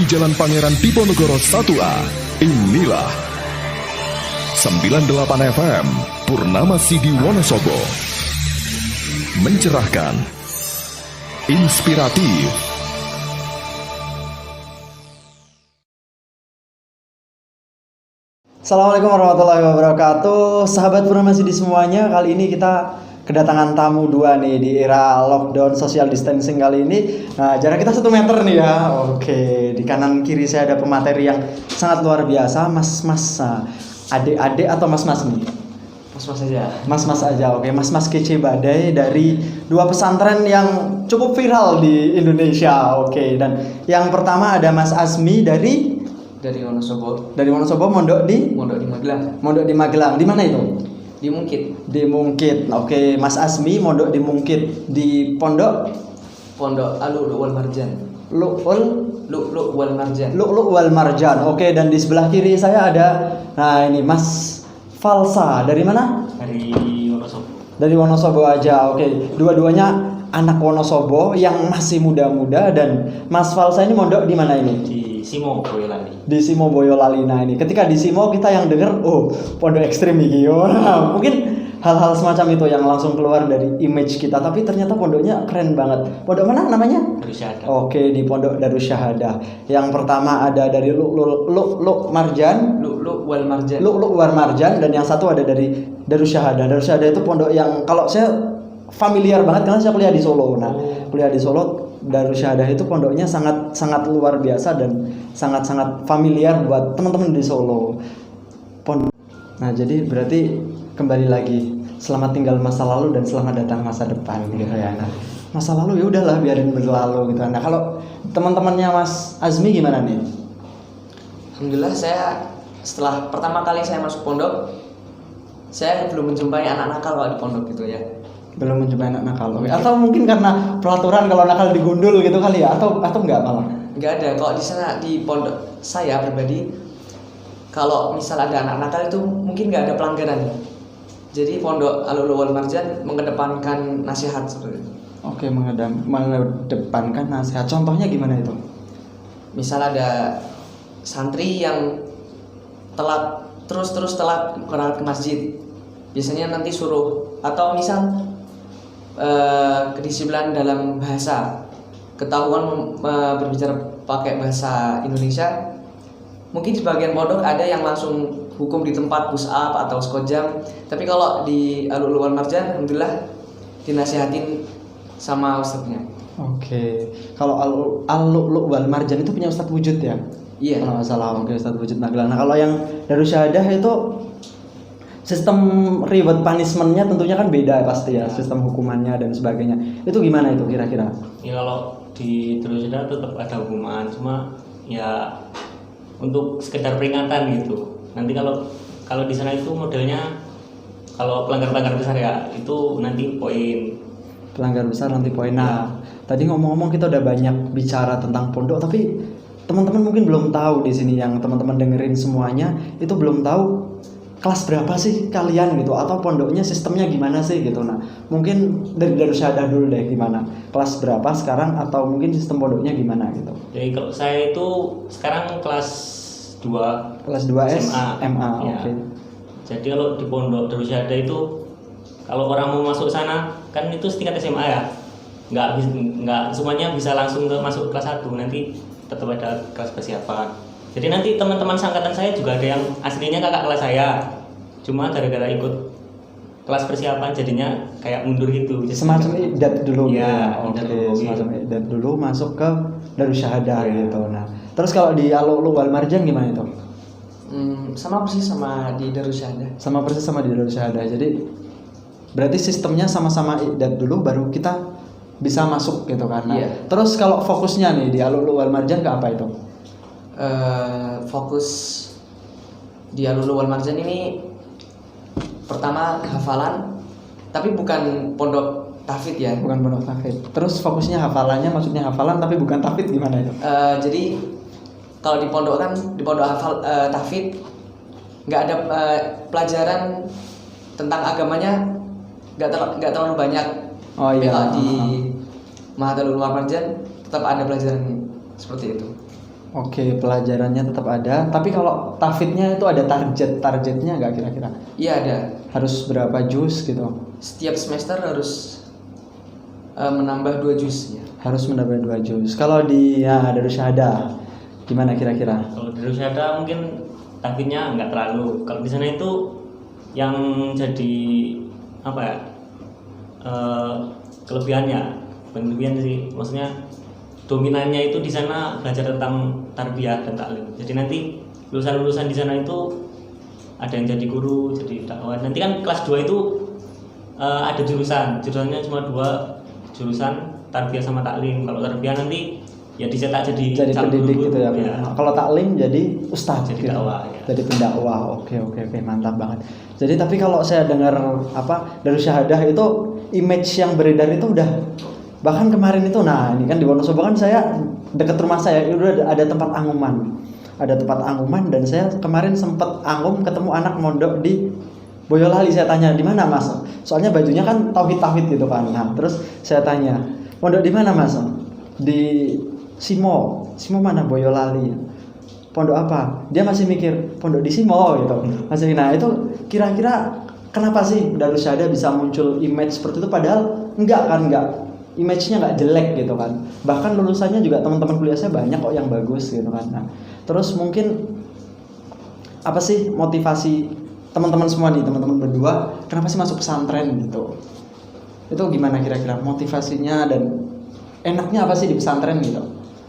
Jalan Pangeran Diponegoro 1A. Inilah 98 FM Purnama Sidi Wonosobo. Mencerahkan, inspiratif. Assalamualaikum warahmatullahi wabarakatuh. Sahabat Purnama Sidi semuanya, kali ini kita kedatangan tamu dua nih di era lockdown social distancing kali ini. Nah, jarak kita 1 meter nih ya. Oke, di kanan kiri saya ada pemateri yang sangat luar biasa, mas-mas, adik-adik atau mas-mas nih? Mas-mas aja. Mas-mas aja, oke. Mas-mas kece badai dari dua pesantren yang cukup viral di Indonesia, oke. Dan yang pertama ada Mas Azmi dari Wonosobo. Dari Wonosobo, mondok di Magelang. Mondok di Magelang. Di mana itu? Di Mungkit. Di Mungkit. Oke, Mas Azmi mondok di Mungkit. Di pondok Lu'lu' wal Marjan. Lu'lu' Wal Marjan. Lu'lu' wal Marjan. Oke, dan di sebelah kiri saya ada, nah ini Mas Falsa. Dari mana? Dari Wonosobo. Dari Wonosobo aja. Oke, dua-duanya anak Wonosobo yang masih muda-muda. Dan Mas Falsa ini mondok di mana ini? Di Simo Boyolali. Di Simo Boyolali. Nah ini ketika di Simo kita yang denger, oh pondok ekstrim iki. Nah, mungkin hal-hal semacam itu yang langsung keluar dari image kita, tapi ternyata pondoknya keren banget. Pondok mana namanya? Darussahadah. Oke, di Pondok Darussahadah. Yang pertama ada dari Lu'lu' Marjan. Lu'lu' wal Marjan. Lu'lu' wal Marjan, dan yang satu ada dari Darussahadah. Darussahadah itu pondok yang kalau saya familiar banget karena saya kuliah di Solo. Nah, kuliah di Solo, Darussahadah itu pondoknya sangat luar biasa dan sangat familiar buat teman-teman di Solo. Nah, jadi berarti kembali lagi, selamat tinggal masa lalu dan selamat datang masa depan gitu ya. Nah, masa lalu ya udahlah biarin berlalu gitu. Nah, kalau teman-temannya Mas Azmi gimana nih? Alhamdulillah, saya setelah pertama kali saya masuk pondok, saya belum menjumpai anak nakal kalau di pondok gitu ya. Belum menjumpai anak nakal. Atau mungkin karena peraturan kalau nakal digundul gitu kali ya, atau enggak malah? Enggak ada. Kalau di sana di pondok saya pribadi, kalau misal ada anak nakal itu mungkin nggak ada pelanggaran. Jadi pondok Lu'lu' wal Marjan mengedepankan nasihat seperti itu. Oke, mengedepankan nasihat. Contohnya gimana itu? Misal ada santri yang telat terus telat berangkat ke masjid, biasanya nanti suruh, atau misal kedisiplinan dalam bahasa, ketahuan berbicara pakai bahasa Indonesia. Mungkin di bagian pondok ada yang langsung hukum di tempat push up atau squat jam. Tapi kalau di Lu'lu' wal Marjan, alhamdulillah dinasihatin sama ustadznya. Oke. Kalau Lu'lu' wal Marjan itu punya Ustadz Wujud ya? Iya. Kalau nggak salah, oke, Ustadz Wujud Magelang. Nah, kalau yang Darussahadah itu sistem reward punishment-nya tentunya kan beda pasti ya, sistem hukumannya dan sebagainya. Itu gimana itu kira-kira? Ya kalau di Darussahadah tetap ada hukuman, cuma ya untuk sekedar peringatan gitu. Nanti kalau di sana itu modelnya kalau pelanggar besar ya itu nanti poin. Pelanggar besar nanti poin. Nah, tadi ngomong-ngomong kita udah banyak bicara tentang pondok, tapi teman-teman mungkin belum tahu di sini, yang teman-teman dengerin semuanya itu belum tahu kelas berapa sih kalian gitu, atau pondoknya sistemnya gimana sih gitu. Nah, mungkin dari Darussahadah dulu deh, gimana kelas berapa sekarang, atau mungkin sistem pondoknya gimana gitu. Jadi kalau saya itu sekarang kelas 2 SMA. Ya. Oke. Jadi kalau di pondok Darussahadah itu kalau orang mau masuk sana kan itu setingkat SMA ya, nggak semuanya bisa langsung masuk kelas 1, nanti tetap ada kelas persiapan. Jadi nanti teman-teman seangkatan saya juga ada yang aslinya kakak kelas saya, cuma gara-gara ikut kelas persiapan jadinya kayak mundur gitu. Semacam idat dulu ya, gitu. Oke, semacam idat dulu masuk ke Darussahadah gitu. Nah, terus kalau di Lu'lu' wal Marjan gimana itu? Sama persis sama di Darussahadah. Sama persis sama di Darussahadah. Jadi berarti sistemnya sama-sama idat dulu baru kita bisa masuk gitu kan. Nah, terus kalau fokusnya nih di Lu'lu' wal Marjan ke apa itu? Fokus di Lu'lu' wal Marjan ini pertama hafalan, tapi bukan pondok tahfidz ya. Bukan pondok tahfidz. Terus fokusnya hafalannya, maksudnya hafalan tapi bukan tahfidz gimana itu? Jadi kalau di pondok hafal tahfidz nggak ada pelajaran tentang agamanya, nggak terlalu banyak. Oh iya. Kalau di Lu'lu' wal Marjan tetap ada pelajaran seperti itu. Oke, pelajarannya tetap ada, tapi kalau tahfidnya itu ada targetnya nggak kira-kira? Iya ada. Harus berapa juz gitu? Setiap semester harus menambah 2 juz ya. Harus menambah 2 juz. Kalau di Darus Syahadah gimana kira-kira? Kalau di Rusyada mungkin tahfidnya nggak terlalu. Kalau di sana itu yang jadi apa ya, kelebihannya, bukan kelebihan sih, maksudnya dominannya itu di sana belajar tentang tarbiyah dan taklim. Jadi nanti lulusan-lulusan di sana itu ada yang jadi guru, jadi dakwah. Nanti kan kelas 2 itu ada jurusannya cuma 2 jurusan, tarbiyah sama taklim. Kalau tarbiyah nanti ya dicetak jadi pendidik guru, gitu ya. Nah, kalau taklim jadi ustadz jadi gitu. dakwah ya. Jadi pendakwah. Oke, mantap banget. Jadi tapi kalau saya dengar Darus Syahadah itu image yang beredar itu udah, bahkan kemarin itu, nah ini kan di Wonosobo kan saya dekat rumah saya itu ada tempat anguman dan saya kemarin sempat angum ketemu anak mondok di Boyolali. Saya tanya, di mana Mas? Soalnya bajunya kan tauhid gitu kan. Nah terus saya tanya, mondok di mana Mas? Di Simo mana? Boyolali. Pondok apa? Dia masih mikir pondok di Simo gitu. Masih. Nah itu kira-kira kenapa sih Darus Syahadah bisa muncul image seperti itu, padahal enggak. Image-nya nggak jelek gitu kan, bahkan lulusannya juga teman-teman kuliah saya banyak kok yang bagus gitu kan. Nah terus mungkin apa sih motivasi teman-teman semua nih, teman-teman berdua, kenapa sih masuk pesantren gitu? Itu gimana kira-kira motivasinya dan enaknya apa sih di pesantren gitu?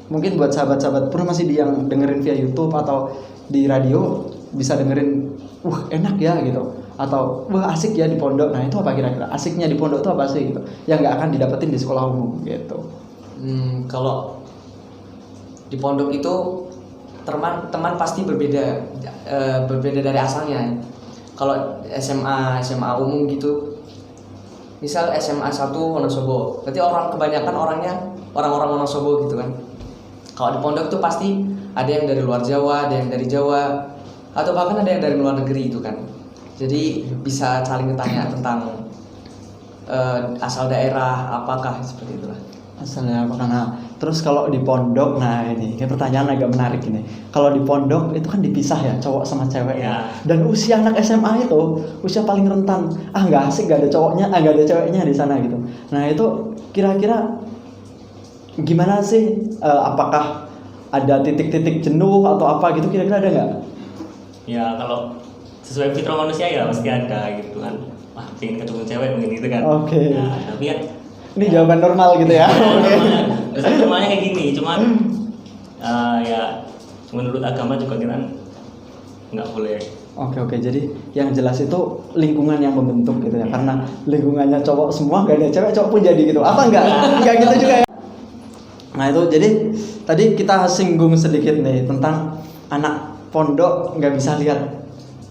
Mungkin buat sahabat-sahabat pun masih yang dengerin via YouTube atau di radio bisa dengerin, enak ya gitu, atau wah asik ya di pondok. Nah itu apa kira-kira asiknya di pondok itu apa sih gitu yang nggak akan didapetin di sekolah umum gitu? Kalau di pondok itu teman pasti berbeda dari asalnya. Kalau SMA umum gitu, misal SMA 1 Wonosobo, berarti kebanyakan orangnya orang-orang Wonosobo gitu kan. Kalau di pondok tuh pasti ada yang dari luar Jawa, ada yang dari Jawa, atau bahkan ada yang dari luar negeri itu kan. Jadi bisa saling bertanya tentang asal daerah apakah, seperti itulah. Asalnya apa? Nah, terus kalau di pondok, nah ini pertanyaan agak menarik ini. Kalau di pondok itu kan dipisah ya, cowok sama cewek ya. Dan usia anak SMA itu usia paling rentan. Nggak asik, nggak ada cowoknya, nggak ada ceweknya di sana gitu. Nah itu kira-kira gimana sih? Apakah ada titik-titik jenuh atau apa gitu? Kira-kira ada nggak? Ya kalau sesuai fitrah manusia ya pasti ada gitu kan. Wah, pengen ketemu cewek mungkin gitu kan. Oke. Nah, tapi kan Ini jawaban normal gitu ya. Biasanya normalnya kayak gini, cuman ya menurut agama juga kita nggak boleh. Oke, jadi yang jelas itu lingkungan yang membentuk gitu ya. Karena lingkungannya cowok semua, nggak ada cewek, cowok pun jadi gitu. Apa nggak gitu juga ya? Nah itu jadi tadi kita singgung sedikit nih tentang anak pondok nggak bisa lihat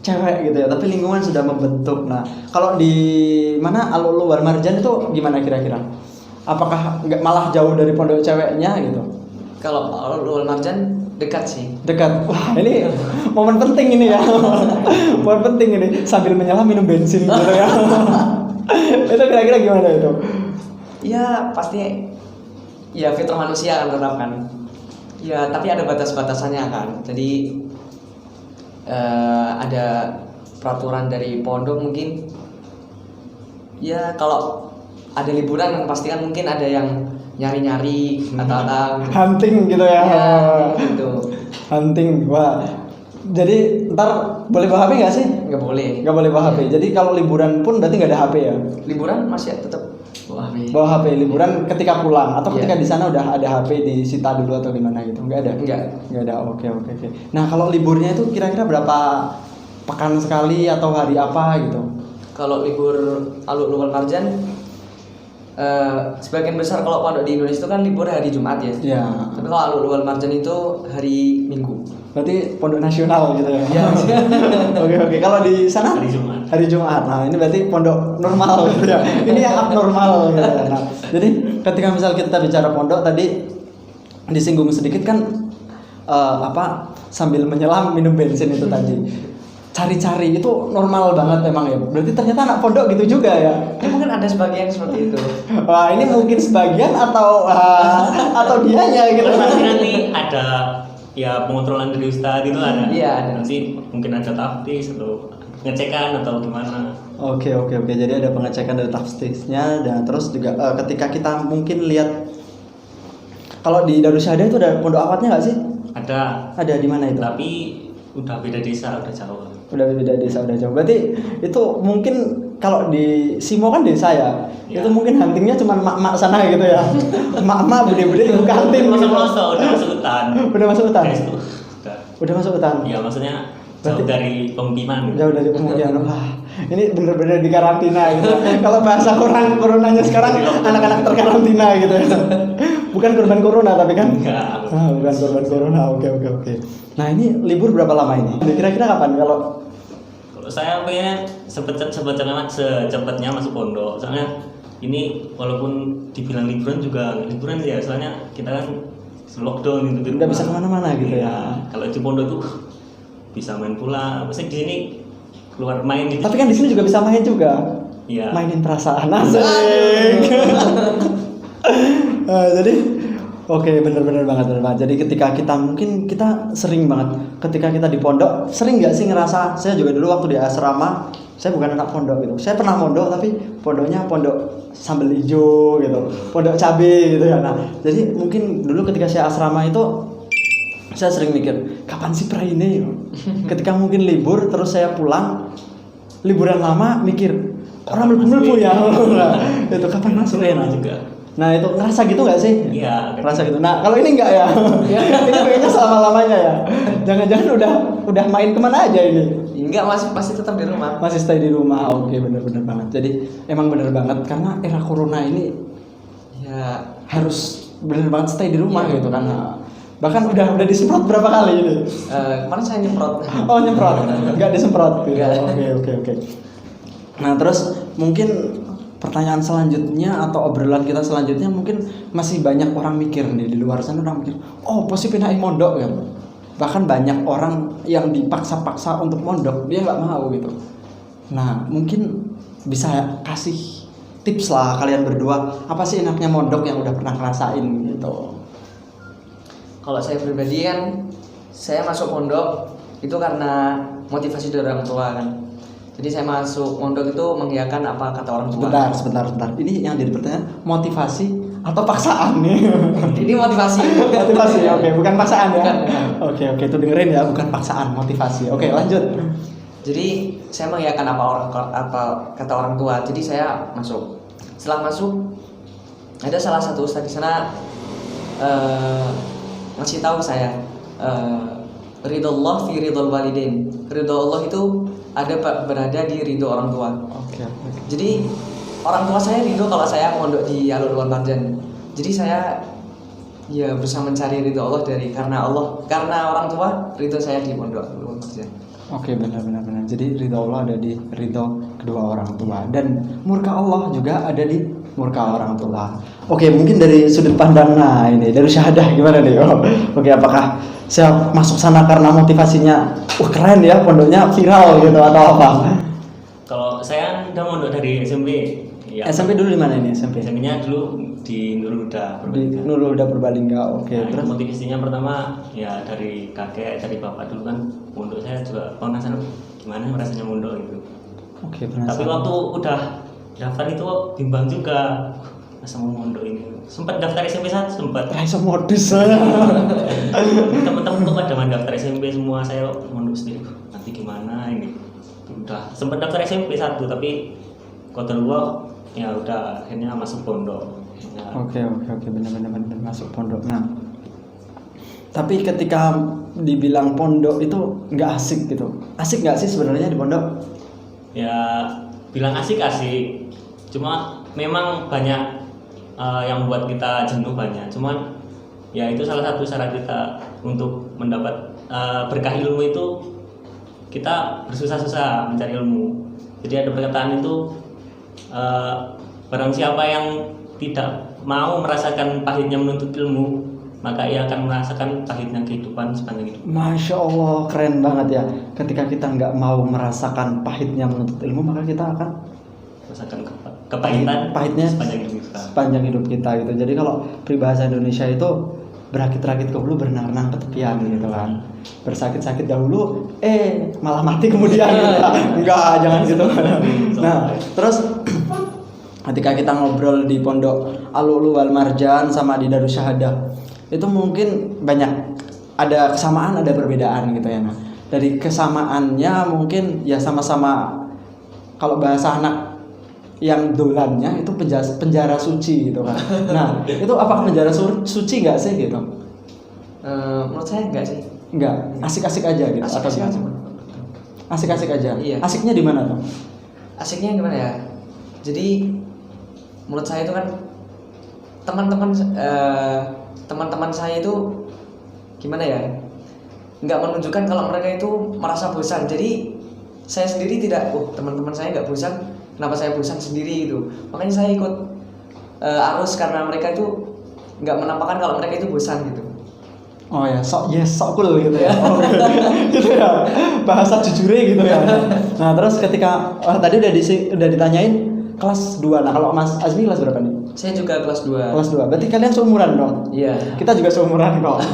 cewek gitu ya, tapi lingkungan sudah membentuk. Nah kalau di mana Al-Ulu wal Marjan itu gimana kira-kira? Apakah nggak malah jauh dari pondok ceweknya gitu? Kalau Al-Ulu wal Marjan dekat sih. Dekat. Wah ini momen penting ini ya. Momen penting ini sambil menyelam minum bensin gitu ya. Itu kira-kira gimana itu? Ya pasti ya fitrah manusia kan tetap kan. Ya tapi ada batas-batasannya kan. Jadi ada peraturan dari pondok mungkin. Ya kalau ada liburan kan pasti kan mungkin ada yang nyari-nyari atau hunting gitu ya. Ya gitu. Hunting. Wah. Jadi ntar boleh bawa HP nggak sih? Nggak boleh. Nggak boleh bawa HP. Jadi kalau liburan pun berarti nggak ada HP ya? Liburan masih tetap bawa HP. Bawa HP liburan ketika pulang atau ketika Iya. di sana udah ada HP disita dulu atau gimana gitu? Nggak ada? Nggak ada. Oke. Nah kalau liburnya itu kira-kira berapa pekan sekali atau hari apa gitu? Kalau libur Al-Ulu wal Marjan sebagian besar kalau pondok di Indonesia itu kan libur hari Jumat ya. Iya. Tapi kalau Al-Ulu wal Marjan itu hari Minggu. Berarti pondok nasional gitu ya? Iya. Oke. Kalau di sana? Hari Jumat. Hari Jumat. Nah ini berarti pondok normal gitu ya. Ini yang abnormal gitu ya. Nah, jadi ketika misal kita bicara pondok tadi disinggung sedikit kan sambil menyelam minum bensin itu tadi. Cari-cari itu normal banget emang ya. Berarti ternyata anak pondok gitu juga ya. Ya mungkin ada sebagian seperti itu. Wah, ini mungkin sebagian atau dianya gitu. Pasti nanti ada ya pengontrolan dari ustadz itu ada. Iya, ada. Nanti mungkin ada taftis atau pengecekan atau gimana. Oke. Jadi ada pengecekan dari tafsirnya dan terus juga ketika kita mungkin lihat kalau di Darussahadah itu ada pondok awatnya nggak sih? Ada, Ada di mana itu? tapi udah beda desa, udah jauh. Udah beda desa, udah jauh. Berarti itu mungkin kalau di Simo kan desa ya. Ya. Itu mungkin huntingnya cuma mak-mak sana gitu ya. Mak-mak bude-bude ibu kantin. Masuk-masuk udah masuk hutan. Udah masuk hutan. Dari situ udah. Udah masuk hutan. Ya maksudnya jauh Berarti- dari pemukiman. Jauh dari pemukiman. Wah, ini bener-bener di karantina gitu. Kalau bahasa orang coronanya sekarang anak-anak terkarantina gitu ya. Bukan korban corona tapi kan. Enggak. Bukan korban corona. Oke. Nah, ini libur berapa lama ini? Kira-kira kapan kalau Kalau saya pengen secepatnya masuk pondok. Soalnya ini walaupun dibilang liburan juga nggak liburan ya. Soalnya kita kan lockdown gitu. di nggak rumah. bisa kemana-mana gitu ya? Iya. Kalau di pondok tuh bisa main pula. Maksudnya di sini keluar main gitu. Tapi kan di sini juga bisa main juga. Iya. Mainin perasaan asik. Jadi oke, bener banget. Jadi ketika kita sering banget ketika kita di pondok, sering nggak sih ngerasa, saya juga dulu waktu di asrama, saya bukan anak pondok gitu. Saya pernah mondok tapi pondoknya pondok sambal hijau gitu, pondok cabe gitu ya. Nah, jadi mungkin dulu ketika saya asrama itu saya sering mikir, kapan sih pra ini? Ketika mungkin libur terus saya pulang liburan lama mikir orang melbu ya. Itu kapan masuknya? Nah, juga. Nah itu ngerasa gitu nggak sih? Iya. Ngerasa gitu. Nah kalau ini nggak ya? Ini kayaknya selama lamanya ya. Jangan-jangan udah main kemana aja ini? Enggak, masih tetap di rumah. Masih stay di rumah. Oke, bener banget. Jadi emang bener banget karena era corona ini Ya, harus bener banget stay di rumah Iya. gitu kan. Bahkan udah disemprot berapa kali ini? kemarin saya nyemprot. Oh nyemprot, nggak disemprot. Gitu. Nggak. Oke. Nah terus mungkin pertanyaan selanjutnya atau obrolan kita selanjutnya mungkin masih banyak orang mikir nih di luar sana, orang mikir, oh pasti pindahin mondok ya. Bahkan banyak orang yang dipaksa-paksa untuk mondok dia nggak mau gitu. Nah mungkin bisa kasih tips lah kalian berdua, apa sih enaknya mondok yang udah pernah ngerasain gitu. Kalau saya pribadi kan, saya masuk pondok itu karena motivasi dari orang tua kan. Jadi saya masuk pondok itu mengiyakan apa kata orang tua. Sebentar. Ini yang jadi pertanyaan, motivasi atau paksaan nih? Ini motivasi. Motivasi, oke, bukan paksaan ya. Bukan. Oke, itu dengerin ya, bukan paksaan, motivasi. Oke, lanjut. Jadi saya mengiyakan apa kata orang tua. Jadi saya masuk. Setelah masuk, ada salah satu ustadz di sana ngasih tahu saya ridho Allah fi ridho walidain. Ridho Allah itu berada di ridho orang tua. Oke. Jadi orang tua saya ridho kalau saya mondok di Alur Luar Marjan. Jadi saya ya berusaha mencari ridho Allah karena orang tua ridho saya di pondok Luar Marjan. Oke, benar. Jadi ridho Allah ada di ridho kedua orang tua dan murka Allah juga ada di murka orang tua. Oke, mungkin dari sudut pandang ini dari syahadah gimana nih? Oke, apakah saya masuk sana karena motivasinya keren ya pondoknya viral gitu atau apa? Kalau saya udah mondok dari SMP. Ya. SMP dulu di mana ini SMP? SMP-nya dulu di Nurul Huda. Di Nurul Huda Purbalingga. Oke, Nah, terus motivasinya pertama ya dari kakek, dari bapak dulu kan mondok saya juga penasaran gimana rasanya mondok gitu. oke, Tapi penasaran. waktu udah daftar itu bimbang juga. Masa mau mondok ini. Sempat daftar SMP 1 sempat. Raiso modus. Teman-teman tuh pada daftar SMP semua, saya mondok sendiri. Nanti gimana ini? Udah sempat daftar SMP 1 tapi kota 2 ya udah akhirnya masuk pondok. Ya, Oke, benar masuk pondok. Nah, tapi ketika dibilang pondok itu nggak asik gitu. Asik nggak sih sebenarnya di pondok? ya bilang asik-asik. Cuma memang banyak yang buat kita jenuh banyak. Cuman ya itu salah satu syarat kita untuk mendapat berkah ilmu itu kita bersusah-susah mencari ilmu. Jadi ada perkataan itu barang siapa yang tidak mau merasakan pahitnya menuntut ilmu, maka ia akan merasakan pahitnya kehidupan sepanjang hidup. Masya Allah, keren banget ya. Ketika kita nggak mau merasakan pahitnya menuntut ilmu, maka kita akan Merasakan kepahitan pahitnya sepanjang hidup kita. sepanjang hidup kita gitu. Jadi kalau peribahasa Indonesia itu berakit-rakit ke hulu, berenang-renang ke tepian gitu kan. Bersakit-sakit dahulu, malah mati kemudian. Enggak, jangan gitu. Nah, terus ketika kita ngobrol di pondok Al-Ulu wal Marjan sama di Darus Syahadah, itu mungkin banyak ada kesamaan, ada perbedaan gitu ya. Nah, dari kesamaannya mungkin ya sama-sama, kalau bahasa anak yang dolannya itu penjara suci gitu kan. Nah, itu apakah penjara suci nggak sih gitu? Menurut saya enggak sih. Enggak, asik-asik aja gitu. Asik-asik atau aja. gimana? Asik-asik aja. Iya. Asiknya di mana tuh? Asiknya gimana ya? Jadi menurut saya itu kan teman-teman saya itu gimana ya? Nggak menunjukkan kalau mereka itu merasa bosan. Jadi saya sendiri tidak, teman-teman saya nggak bosan, kenapa saya bosan sendiri gitu. Makanya saya ikut arus karena mereka itu nggak menampakkan kalau mereka itu bosan gitu. Oh ya, sok cool gitu ya. Oh, gitu ya. Bahasa jujure gitu ya. Nah, terus ketika tadi udah ditanyain kelas 2. Nah, kalau Mas Azmi kelas berapa nih? Saya juga kelas 2. Kelas 2. Berarti kalian seumuran dong? Iya. Kita juga seumuran kok.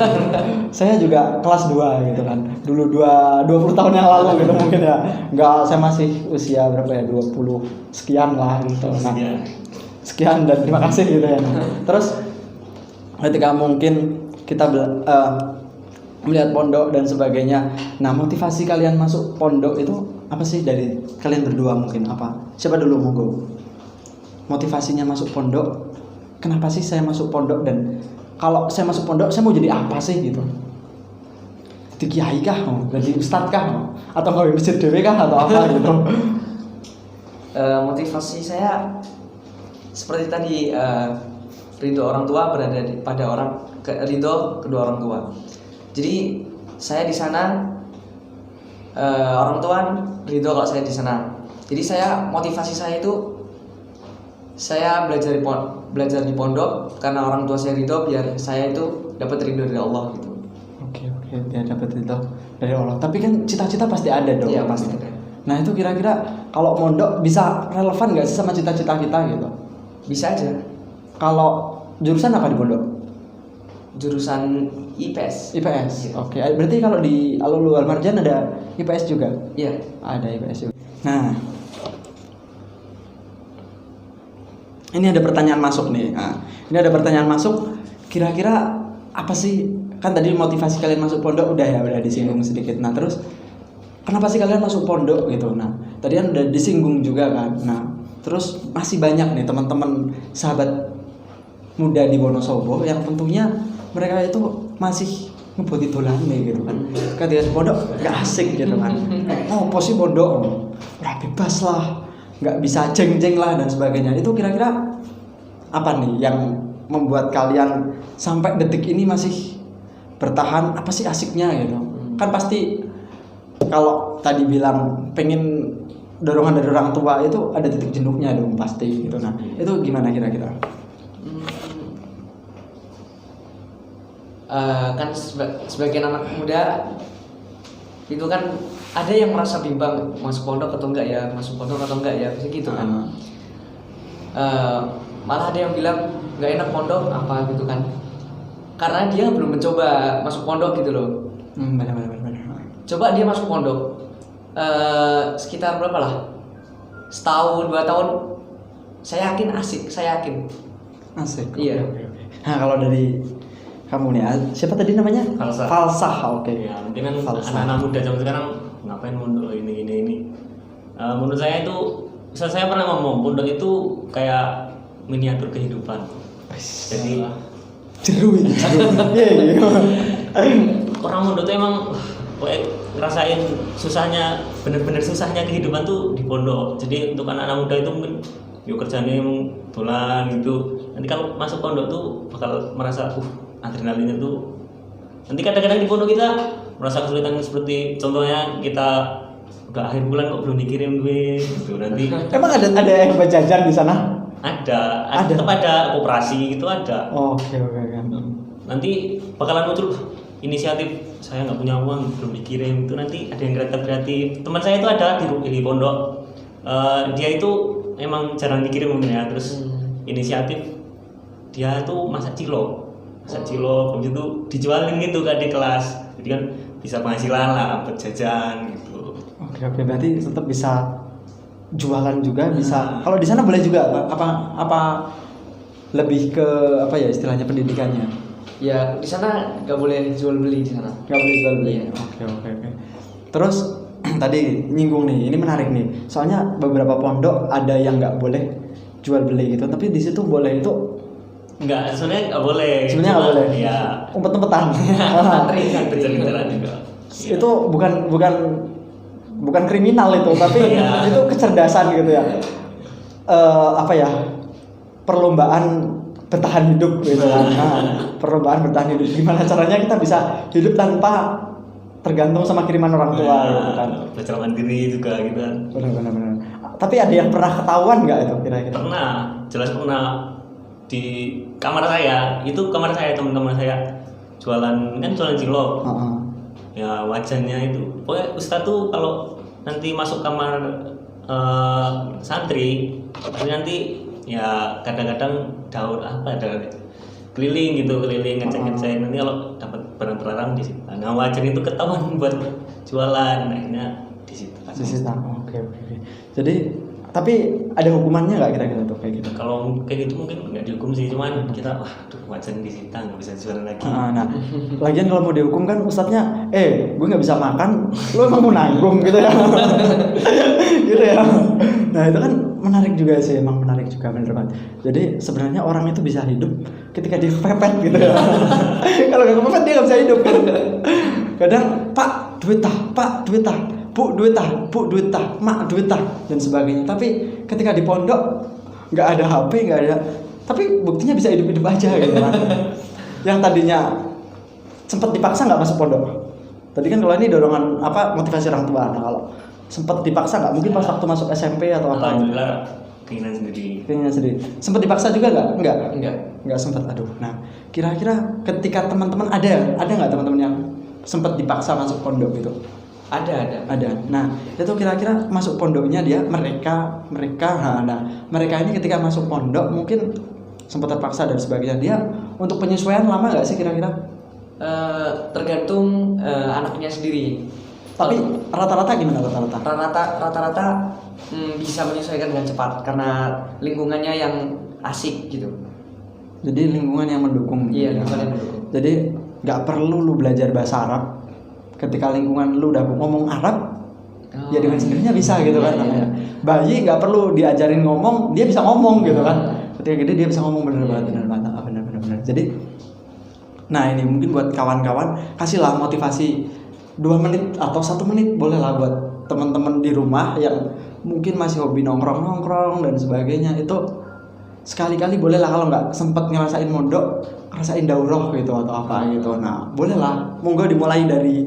Saya juga kelas 2 gitu kan. Dulu 20 tahun yang lalu gitu mungkin ya. Enggak, saya masih usia berapa ya? 20 sekian lah gitu. Nah, sekian dan terima kasih gitu ya. Terus ketika mungkin kita melihat pondok dan sebagainya. Nah, motivasi kalian masuk pondok itu apa sih dari kalian berdua mungkin apa? Siapa dulu monggo? Motivasinya masuk pondok. Kenapa sih saya masuk pondok, dan kalau saya masuk pondok saya mau jadi apa sih gitu? Jadi kiai kah? Jadi ustadz kah? Atau gawe masjid dhewe kah atau apa gitu? Motivasi saya seperti tadi, ridho orang tua berada pada ridho kedua orang tua. Jadi saya di sana, orang tua ridho kalau saya di sana. Jadi motivasi saya itu saya belajar di pondok karena orang tua saya ridho, biar saya itu dapat ridho dari Allah gitu. Oke, dia dapat ridho dari Allah. Tapi kan cita-cita pasti ada dong. Iya, pasti ada. Nah, itu kira-kira kalau mondok bisa relevan nggak sih sama cita-cita kita gitu? Bisa aja. Kalau jurusan apa di pondok? Jurusan IPS. IPS. Oke. Berarti kalau di Al-Ulu wal Marjan ada IPS juga? Iya. Ada IPS juga. Nah, ini ada pertanyaan masuk nih. Nah, ini ada pertanyaan masuk. Kira-kira apa sih? Kan tadi motivasi kalian masuk pondok udah disinggung sedikit. Nah, terus kenapa sih kalian masuk pondok gitu? Nah, tadi kan udah disinggung juga kan. Nah, terus masih banyak nih teman-teman sahabat muda di Wonosobo yang tentunya mereka itu masih ngeboti dolan nih gitu kan. Ketika di pondok gak asik gitu kan. Oh, posisi pondok udah bebas lah, nggak bisa jeng-jeng lah dan sebagainya. Itu kira-kira apa nih yang membuat kalian sampai detik ini masih bertahan? Apa sih asiknya gitu? Kan pasti kalau tadi bilang pengen dorongan dari orang tua itu ada titik jenuhnya dong pasti gitu. Nah, itu gimana kira-kira? Kan sebagian anak muda itu kan ada yang merasa bimbang masuk pondok atau enggak ya, gitu kan. Malah ada yang bilang nggak enak pondok apa gitu kan, karena dia belum mencoba masuk pondok gitu loh. Benar. Coba dia masuk pondok sekitar berapa lah, setahun 2 tahun, saya yakin asik, Asik. Iya. Nah, kalau dari kamu nih, siapa tadi namanya? Falsah. Oke. Ya, mungkin kan anak-anak muda zaman sekarang ngapain pondok ini. Menurut saya itu, saya pernah ngomong pondok itu kayak miniatur kehidupan. Jadi jeru. Iya. Orang pondok itu emang ngerasain susahnya, bener-bener susahnya kehidupan tuh di pondok. Jadi untuk anak-anak muda itu mungkin yuk kerjanya dolan gitu. Nanti kalau masuk pondok tuh bakal merasa adrenalinnya tuh. Nanti kadang-kadang di pondok kita merasa kesulitan, seperti contohnya kita udah akhir bulan kok belum dikirim duit gitu. Nanti Emang ada yang berjajan di sana? ada tetap ada koperasi gitu ada. Oke. Nanti bakalan muncul inisiatif, saya nggak punya uang belum dikirim, itu nanti ada yang kreatif. Teman saya itu ada di pondok, dia itu emang jarang dikirim mungkin ya, terus inisiatif dia itu masak cilok. masak cilok, habis itu dijualin gitu kan di kelas. Jadi kan bisa penghasilan lah buat jajan gitu. Oke, berarti tetap bisa jualan juga bisa. Kalau di sana boleh juga apa lebih ke apa ya istilahnya pendidikannya? Ya di sana nggak boleh jual beli di sana. Nggak boleh jual beli. Iya. Oke. Terus tadi nyinggung nih, ini menarik nih. Soalnya beberapa pondok ada yang nggak boleh jual beli gitu, tapi di situ boleh itu. Enggak, sebenarnya nggak boleh. Sebenarnya nggak boleh. Ya. Umpet-umpetan. Santri. Kejar-kejaran juga. Itu bukan kriminal itu, tapi Iya. itu kecerdasan gitu ya. Apa ya? Perlombaan bertahan hidup gitu kan. Nah, perlombaan bertahan hidup. Gimana caranya kita bisa hidup tanpa tergantung sama kiriman orang tua gitu kan. Belajar mandiri juga gitu kan. Benar. Tapi ada yang pernah ketahuan nggak itu kira-kira? Pernah, jelas pernah. Di kamar saya, itu kamar saya, teman-teman saya jualan cilok. Ya wajannya itu, pokoknya Ustadz tuh kalau nanti masuk kamar santri nanti ya kadang-kadang daur apa ada keliling ngecek nanti kalau dapat barang terlarang di situ. Nah wajan itu ketahuan buat jualan, akhirnya di situ. Oke. Jadi tapi ada hukumannya nggak kira-kira tuh kayak gitu? Kalau kayak gitu mungkin nggak dihukum sih, cuman kita wajan disita nggak bisa jualan lagi. Nah, lagian kalau mau dihukum kan ustadznya, gue nggak bisa makan, lo emang mau nanggung gitu ya, gitu ya. Nah itu kan menarik juga sih, emang menarik juga bener banget. Jadi sebenarnya orang itu bisa hidup ketika dia kepepet gitu ya. Kalau nggak kepepet dia nggak bisa hidup kan. Kadang Pak duit tah, Bu duit tah, Mak duit tah dan sebagainya. Tapi ketika di pondok nggak ada HP, nggak ada, tapi buktinya bisa hidup aja gitu kan. Yang tadinya sempat dipaksa nggak masuk pondok. Tadi kan kalau ini dorongan motivasi orang tua. Nah kalau sempat dipaksa nggak, mungkin pas waktu masuk SMP atau apa? Alhamdulillah keinginan sendiri. Sempat dipaksa juga nggak? Enggak Sempat. Aduh. Nah kira-kira ketika teman-teman ada nggak teman-teman yang sempat dipaksa masuk pondok gitu? Ada. Nah itu kira-kira masuk pondoknya mereka ini ketika masuk pondok mungkin sempat terpaksa dan sebagainya, dia untuk penyesuaian lama nggak sih kira-kira? Tergantung anaknya sendiri. Tapi rata-rata gimana rata-rata? Rata-rata bisa menyesuaikan dengan cepat karena lingkungannya yang asik gitu. Jadi lingkungan yang mendukung. Iya, lingkungan yang mendukung. Jadi nggak perlu lu belajar bahasa Arab. Ketika lingkungan lu udah ngomong Arab, ya dengan sendirinya bisa gitu kan. Iya. Bayi nggak perlu diajarin ngomong, dia bisa ngomong gitu kan. Ketika gede dia bisa ngomong bener banget. Jadi, nah ini mungkin buat kawan-kawan kasihlah motivasi 2 menit atau 1 menit boleh lah buat teman-teman di rumah yang mungkin masih hobi nongkrong dan sebagainya. Itu sekali-kali boleh lah, kalau nggak sempet ngerasain mondok, ngerasain daurah gitu atau apa gitu. Nah boleh lah, monggo dimulai dari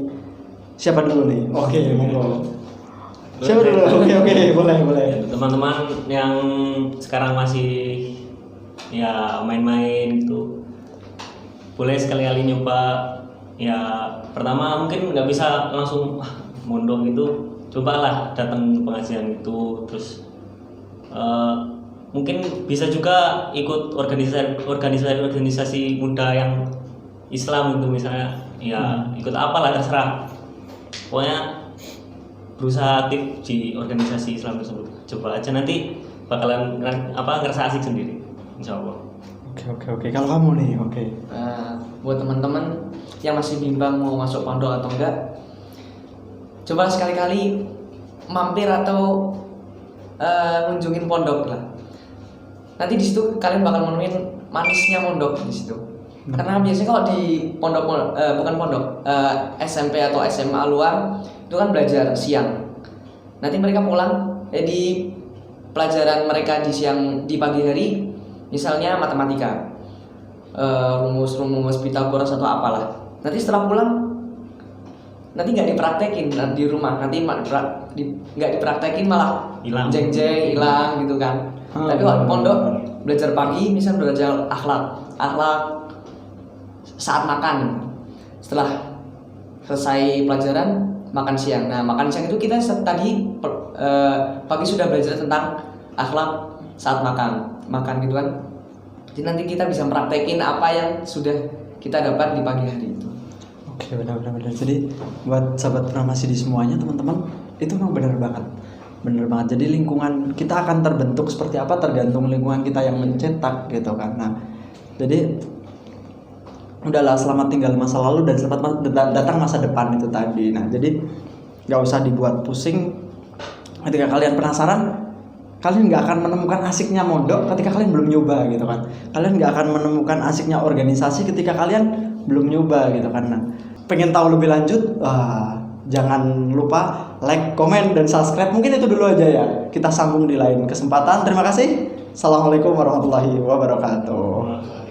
siapa dulu nih? Oke, monggo. Siapa dulu? Oke, boleh. Teman-teman yang sekarang masih ya main-main gitu, boleh sekali-kali nyoba. Ya pertama mungkin nggak bisa langsung mondok gitu, cobalah datang pengajian itu, terus mungkin bisa juga ikut organisasi muda yang Islam gitu misalnya, ya ikut apalah terserah, pokoknya berusaha aktif di organisasi Islam tersebut. Coba aja nanti bakalan ngerasa asik sendiri, insya Allah. Oke. Kalau kamu nih, oke. Buat teman-teman yang masih bimbang mau masuk pondok atau enggak, coba sekali-kali mampir atau ngunjungin pondok lah. Nanti di situ kalian bakal menemuin manisnya pondok di situ. Karena biasanya kalau di SMP atau SMA luar itu kan belajar siang. Nanti mereka pulang di pelajaran mereka di pagi hari, misalnya matematika, rumus Pitagoras atau apalah. Nanti setelah pulang nanti nggak dipraktekin di rumah, nanti nggak dipraktekin malah Hilang. jeng-jeng hilang gitu kan. Tapi kalau di pondok belajar pagi, misal belajar akhlak saat makan, setelah selesai pelajaran makan siang. Nah makan siang itu kita tadi pagi sudah belajar tentang akhlak saat makan gitu kan. Jadi nanti kita bisa praktekin apa yang sudah kita dapat di pagi hari itu. Oke, benar. Jadi buat sahabat Purnama CD semuanya, teman-teman, itu memang benar banget. Jadi lingkungan kita akan terbentuk seperti apa tergantung lingkungan kita yang mencetak gitu kan. Nah, jadi udahlah, selamat tinggal masa lalu dan selamat datang masa depan itu tadi. Nah, jadi nggak usah dibuat pusing. Ketika kalian penasaran, kalian nggak akan menemukan asiknya mondok ketika kalian belum nyoba gitu kan. Kalian nggak akan menemukan asiknya organisasi ketika kalian belum nyoba gitu kan. Nah, pengen tahu lebih lanjut, jangan lupa like, komen, dan subscribe. Mungkin itu dulu aja ya. Kita sambung di lain kesempatan. Terima kasih. Assalamualaikum warahmatullahi wabarakatuh.